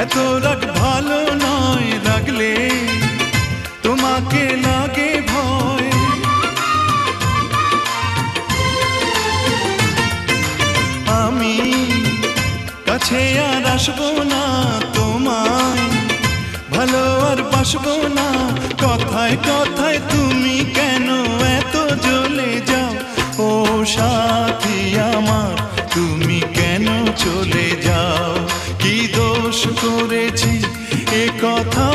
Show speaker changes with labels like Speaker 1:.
Speaker 1: এত রাগ ভালো নয়, রাগলে তোমাকে লাগে ভয়। আমি কাছে আর আসবো না, তোমায় ভালো আর বাসবো না। কথায় কথায় তুমি কেন এত জ্বলে যাও? ও সাথী আমার, তুমি কেন চলে যাও? কি দোষ করেছি এ কথা